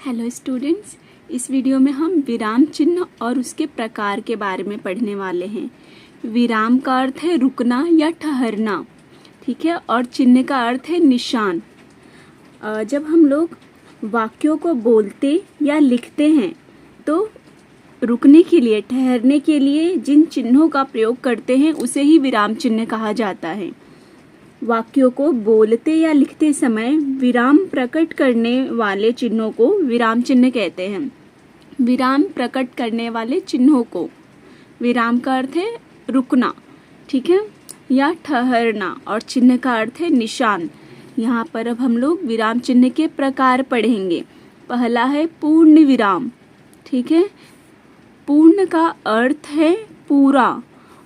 Hello students, इस video में हम विराम चिन्ह और उसके प्रकार के बारे में पढ़ने वाले हैं। विराम का अर्थ है रुकना या ठहरना, ठीक है, और चिन्ह का अर्थ है निशान। जब हम लोग वाक्यों को बोलते या लिखते हैं तो रुकने के लिए, ठहरने के लिए जिन चिन्हों का प्रयोग करते हैं उसे ही विराम चिन्ह कहा जाता है। वाक्यों को बोलते या लिखते समय विराम प्रकट करने वाले चिन्हों को विराम चिन्ह कहते हैं। विराम प्रकट करने वाले चिन्हों को, विराम का अर्थ है रुकना, ठीक है, या ठहरना, और चिन्ह का अर्थ है निशान। यहाँ पर अब हम लोग विराम चिन्ह के प्रकार पढ़ेंगे। पहला है पूर्ण विराम, ठीक है। पूर्ण का अर्थ है पूरा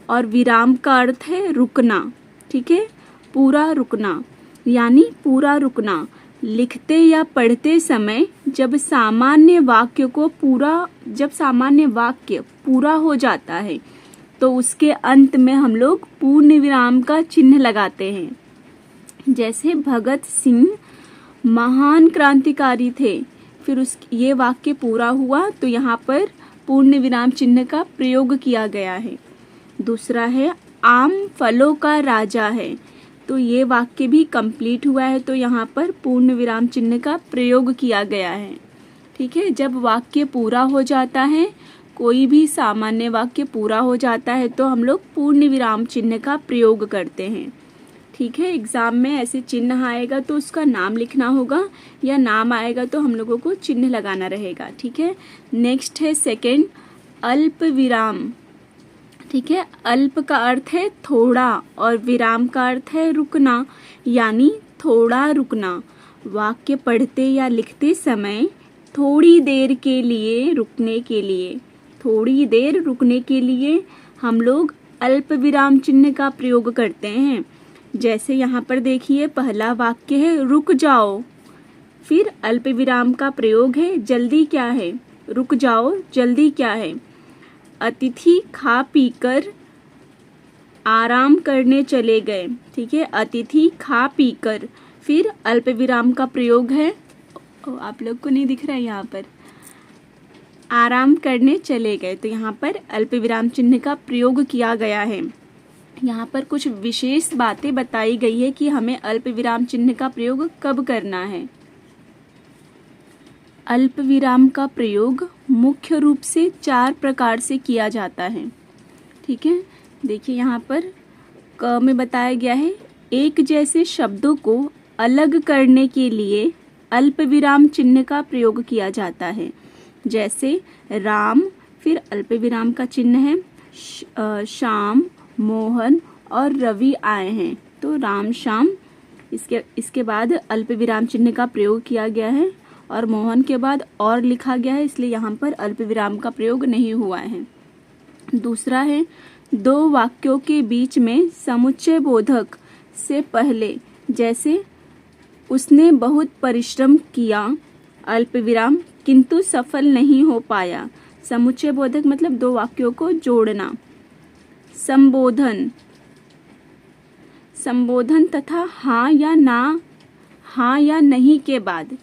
और विराम का अर्थ है रुकना, ठीक है। पूरा रुकना यानी पूरा रुकना लिखते या पढ़ते समय जब सामान्य वाक्य पूरा हो जाता है तो उसके अंत में हम लोग पूर्ण विराम का चिन्ह लगाते हैं। जैसे भगत सिंह महान क्रांतिकारी थे, फिर ये वाक्य पूरा हुआ तो यहाँ पर पूर्ण विराम चिन्ह का प्रयोग किया गया है। दूसरा है आम फलों का राजा है, तो ये वाक्य भी कंप्लीट हुआ है तो यहाँ पर पूर्ण विराम चिन्ह का प्रयोग किया गया है, ठीक है। जब वाक्य पूरा हो जाता है, कोई भी सामान्य वाक्य पूरा हो जाता है तो हम लोग पूर्ण विराम चिन्ह का प्रयोग करते हैं, ठीक है। एग्जाम में ऐसे चिन्ह आएगा तो उसका नाम लिखना होगा, या नाम आएगा तो हम लोगों को चिन्ह लगाना रहेगा, ठीक है। नेक्स्ट है सेकंड अल्प विराम, ठीक है। अल्प का अर्थ है थोड़ा और विराम का अर्थ है रुकना, यानी थोड़ा रुकना। वाक्य पढ़ते या लिखते समय थोड़ी देर रुकने के लिए हम लोग अल्प विराम चिन्ह का प्रयोग करते हैं। जैसे यहाँ पर देखिए, पहला वाक्य है रुक जाओ, फिर अल्प विराम का प्रयोग है जल्दी क्या है, रुक जाओ जल्दी क्या है। अतिथि खा पीकर आराम करने चले गए, ठीक है। अतिथि खा पीकर, फिर अल्प विराम का प्रयोग है, आप लोग को नहीं दिख रहा है यहाँ पर, आराम करने चले गए, तो यहाँ पर अल्प विराम चिन्ह का प्रयोग किया गया है। यहाँ पर कुछ विशेष बातें बताई गई है कि हमें अल्प विराम चिन्ह का प्रयोग कब करना है। अल्प विराम का प्रयोग मुख्य रूप से 4 प्रकार से किया जाता है, ठीक है। देखिए यहाँ पर क में बताया गया है, एक जैसे शब्दों को अलग करने के लिए अल्प विराम चिन्ह का प्रयोग किया जाता है। जैसे राम, फिर अल्प विराम का चिन्ह है, श्याम, मोहन और रवि आए हैं, तो राम श्याम, इसके बाद अल्प विराम चिन्ह का प्रयोग किया गया है, और मोहन के बाद और लिखा गया है, इसलिए यहाँ पर अल्प विराम का प्रयोग नहीं हुआ है। दूसरा है 2 वाक्यों के बीच में समुच्चय बोधक से पहले, जैसे उसने बहुत परिश्रम किया अल्प विराम किंतु सफल नहीं हो पाया। समुच्चय बोधक मतलब 2 वाक्यों को जोड़ना। संबोधन तथा हाँ या नहीं के बाद,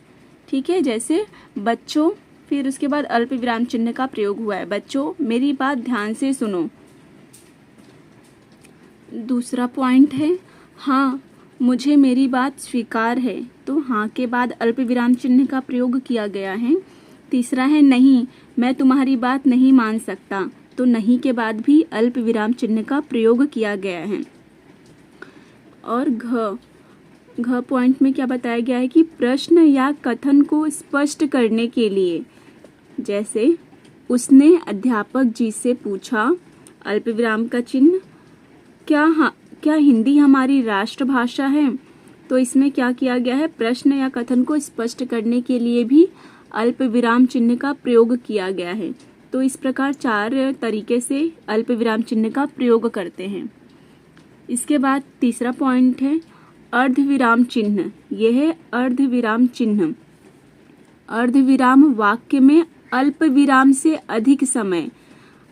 ठीक है। जैसे बच्चों, फिर उसके बाद अल्प विराम चिन्ह का प्रयोग हुआ है, बच्चों मेरी बात ध्यान से सुनो। दूसरा पॉइंट है हाँ मुझे मेरी बात स्वीकार है, तो हाँ के बाद अल्प विराम चिन्ह का प्रयोग किया गया है। तीसरा है नहीं, मैं तुम्हारी बात नहीं मान सकता, तो नहीं के बाद भी अल्प विराम चिन्ह का प्रयोग किया गया है। और घ पॉइंट में क्या बताया गया है कि प्रश्न या कथन को स्पष्ट करने के लिए, जैसे उसने अध्यापक जी से पूछा, अल्प विराम का चिन्ह, क्या हिंदी हमारी राष्ट्रभाषा है, तो इसमें क्या किया गया है, प्रश्न या कथन को स्पष्ट करने के लिए भी अल्प विराम चिन्ह का प्रयोग किया गया है। तो इस प्रकार 4 तरीके से अल्प विराम चिन्ह का प्रयोग करते हैं। इसके बाद तीसरा पॉइंट है अर्धविराम चिन्ह। यह है अर्धविराम चिन्ह। अर्धविराम वाक्य में अल्प विराम से अधिक समय,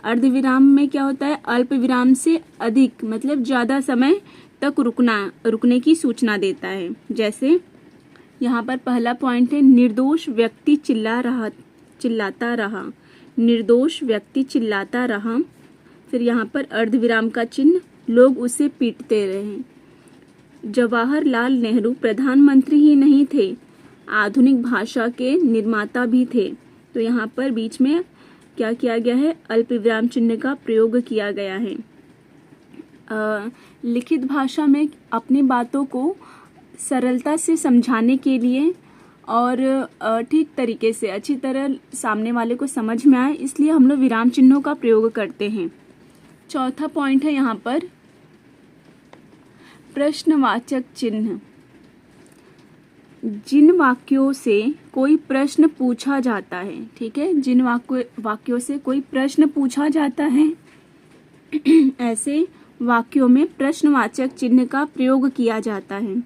अर्धविराम में क्या होता है, अल्प विराम से अधिक मतलब ज्यादा समय तक रुकने की सूचना देता है। जैसे यहाँ पर पहला पॉइंट है निर्दोष व्यक्ति चिल्लाता रहा, निर्दोष व्यक्ति चिल्लाता रहा। फिर यहाँ पर अर्धविराम का चिन्ह, लोग उसे पीटते रहे। जवाहरलाल नेहरू प्रधानमंत्री ही नहीं थे, आधुनिक भाषा के निर्माता भी थे। तो यहाँ पर बीच में क्या किया गया है, अल्पविराम चिन्ह का प्रयोग किया गया है। लिखित भाषा में अपनी बातों को सरलता से समझाने के लिए और ठीक तरीके से अच्छी तरह सामने वाले को समझ में आए, इसलिए हम लोग विराम चिन्हों का प्रयोग करते हैं। चौथा पॉइंट है यहाँ पर प्रश्नवाचक चिन्ह। जिन वाक्यों से कोई प्रश्न पूछा जाता है, ठीक है, जिन वाक्यों से कोई प्रश्न पूछा जाता है ऐसे वाक्यों में प्रश्नवाचक चिन्ह का प्रयोग किया जाता है।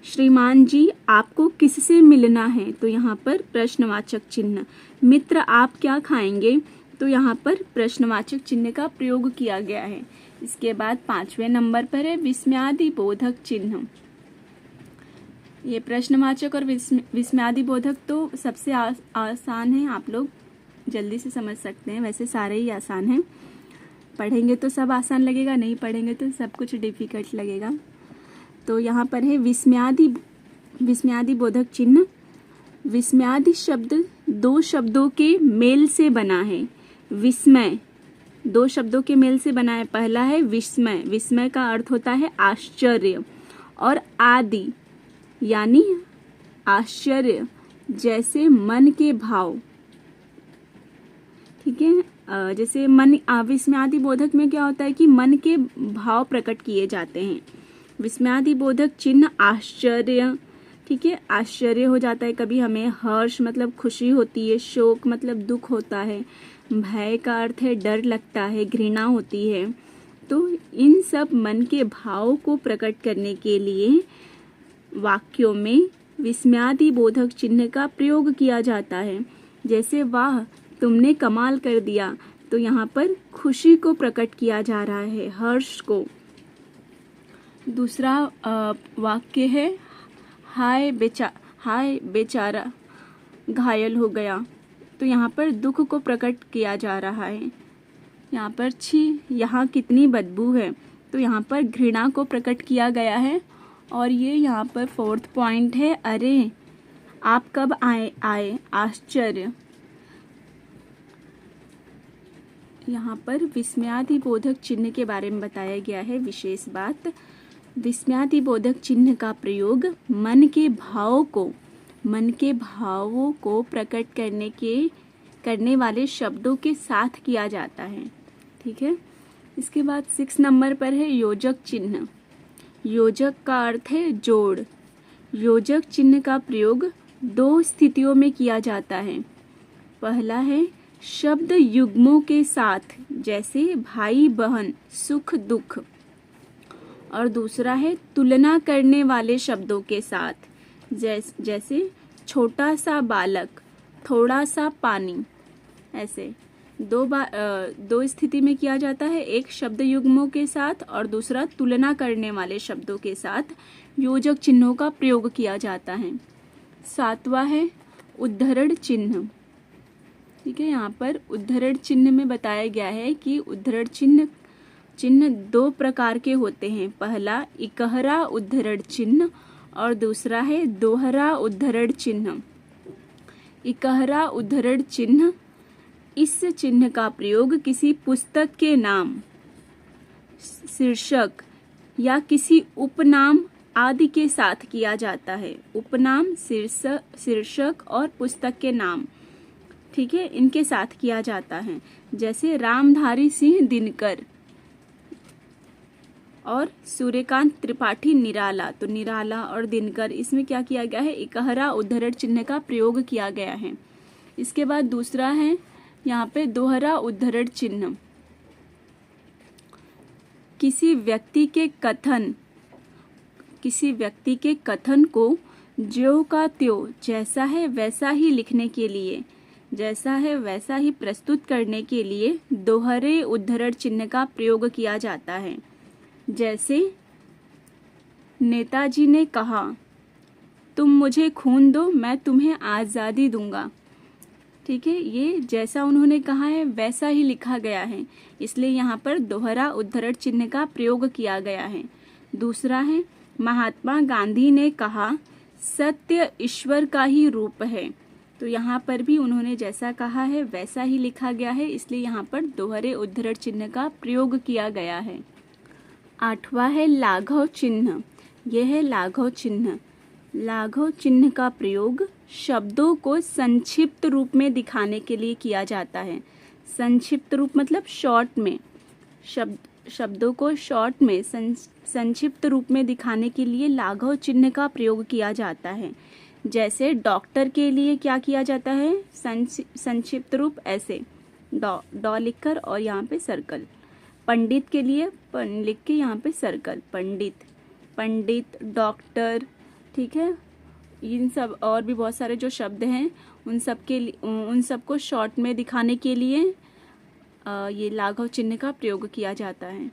श्रीमान जी आपको किससे मिलना है, तो यहाँ पर प्रश्नवाचक चिन्ह। मित्र आप क्या खाएंगे, तो यहाँ पर प्रश्नवाचक चिन्ह का प्रयोग किया गया है। इसके बाद 5वें नंबर पर है विस्मयादि बोधक चिन्ह। ये प्रश्नवाचक और विस्मयादि बोधक तो सबसे आसान है, आप लोग जल्दी से समझ सकते हैं। वैसे सारे ही आसान हैं, पढ़ेंगे तो सब आसान लगेगा, नहीं पढ़ेंगे तो सब कुछ डिफिकल्ट लगेगा। तो यहाँ पर है विस्मयादि बोधक चिन्ह। विस्मयादि शब्द दो शब्दों के मेल से बना है। विस्मय दो शब्दों के मेल से बना है। पहला है विस्मय, विस्मय का अर्थ होता है आश्चर्य, और आदि यानी आश्चर्य जैसे मन के भाव, ठीक है। जैसे मन, विस्मयादि बोधक में क्या होता है कि मन के भाव प्रकट किए जाते हैं। विस्मयादि बोधक चिन्ह आश्चर्य, ठीक है, आश्चर्य हो जाता है कभी हमें, हर्ष मतलब खुशी होती है, शोक मतलब दुख होता है, भय का अर्थ है डर लगता है, घृणा होती है। तो इन सब मन के भाव को प्रकट करने के लिए वाक्यों में विस्मयादि बोधक चिन्ह का प्रयोग किया जाता है। जैसे वाह तुमने कमाल कर दिया, तो यहाँ पर खुशी को प्रकट किया जा रहा है, हर्ष को। दूसरा वाक्य है हाय बेचारा घायल हो गया, तो यहाँ पर दुख को प्रकट किया जा रहा है। यहाँ पर छी यहाँ कितनी बदबू है, तो यहाँ पर घृणा को प्रकट किया गया है। और ये यहाँ पर 4th पॉइंट है अरे आप कब आए आश्चर्य। यहाँ पर विस्मयादि बोधक चिन्ह के बारे में बताया गया है विशेष बात। विस्मयादि बोधक चिन्ह का प्रयोग मन के भावों को प्रकट करने वाले शब्दों के साथ किया जाता है, ठीक है। इसके बाद 6 नंबर पर है योजक चिन्ह। योजक का अर्थ है जोड़। योजक चिन्ह का प्रयोग 2 स्थितियों में किया जाता है। पहला है शब्द युग्मों के साथ, जैसे भाई बहन, सुख दुख, और दूसरा है तुलना करने वाले शब्दों के साथ, जैसे छोटा सा बालक, थोड़ा सा पानी। ऐसे दो स्थिति में किया जाता है, एक शब्द युग्मों के साथ और दूसरा तुलना करने वाले शब्दों के साथ योजक चिन्हों का प्रयोग किया जाता है। 7वां है उद्धरण चिन्ह, ठीक है। यहाँ पर उद्धरण चिन्ह में बताया गया है कि उद्धरण चिन्ह 2 प्रकार के होते हैं। पहला इकहरा उद्धरण चिन्ह और दूसरा है दोहरा उद्धरण चिन्ह। इकहरा उद्धरण चिन्ह, इस चिन्ह का प्रयोग किसी पुस्तक के नाम, शीर्षक या किसी उपनाम आदि के साथ किया जाता है। उपनाम, शीर्षक और पुस्तक के नाम, ठीक है, इनके साथ किया जाता है। जैसे रामधारी सिंह दिनकर और सूर्यकांत त्रिपाठी निराला, तो निराला और दिनकर, इसमें क्या किया गया है, इकहरा उद्धरण चिन्ह का प्रयोग किया गया है। इसके बाद दूसरा है यहाँ पे दोहरा उद्धरण चिन्ह। किसी व्यक्ति के कथन को ज्यों का त्यों, जैसा है वैसा ही लिखने के लिए, जैसा है वैसा ही प्रस्तुत करने के लिए दोहरे उद्धरण चिन्ह का प्रयोग किया जाता है। जैसे नेताजी ने कहा, तुम मुझे खून दो, मैं तुम्हें आज़ादी दूंगा। ठीक है, ये जैसा उन्होंने कहा है वैसा ही लिखा गया है, इसलिए यहाँ पर दोहरा उद्धरण चिन्ह का प्रयोग किया गया है। दूसरा है, महात्मा गांधी ने कहा सत्य ईश्वर का ही रूप है। तो यहाँ पर भी उन्होंने जैसा कहा है वैसा ही लिखा गया है, इसलिए यहाँ पर दोहरे उद्धरण चिन्ह का प्रयोग किया गया है। 8वां है लाघव चिन्ह। यह है लाघव चिन्ह। लाघव चिन्ह का प्रयोग शब्दों को संक्षिप्त रूप में दिखाने के लिए किया जाता है। संक्षिप्त रूप मतलब शॉर्ट में, शब्दों को शॉर्ट में संक्षिप्त रूप में दिखाने के लिए लाघव चिन्ह का प्रयोग किया जाता है। जैसे डॉक्टर के लिए क्या किया जाता है, संक्षिप्त रूप ऐसे डॉ लिखकर और यहाँ पे सर्कल। पंडित के लिए लिख के यहाँ पे सर्कल, पंडित, डॉक्टर। ठीक है, इन सब और भी बहुत सारे जो शब्द हैं उन सबको शॉर्ट में दिखाने के लिए ये लाघव चिन्ह का प्रयोग किया जाता है।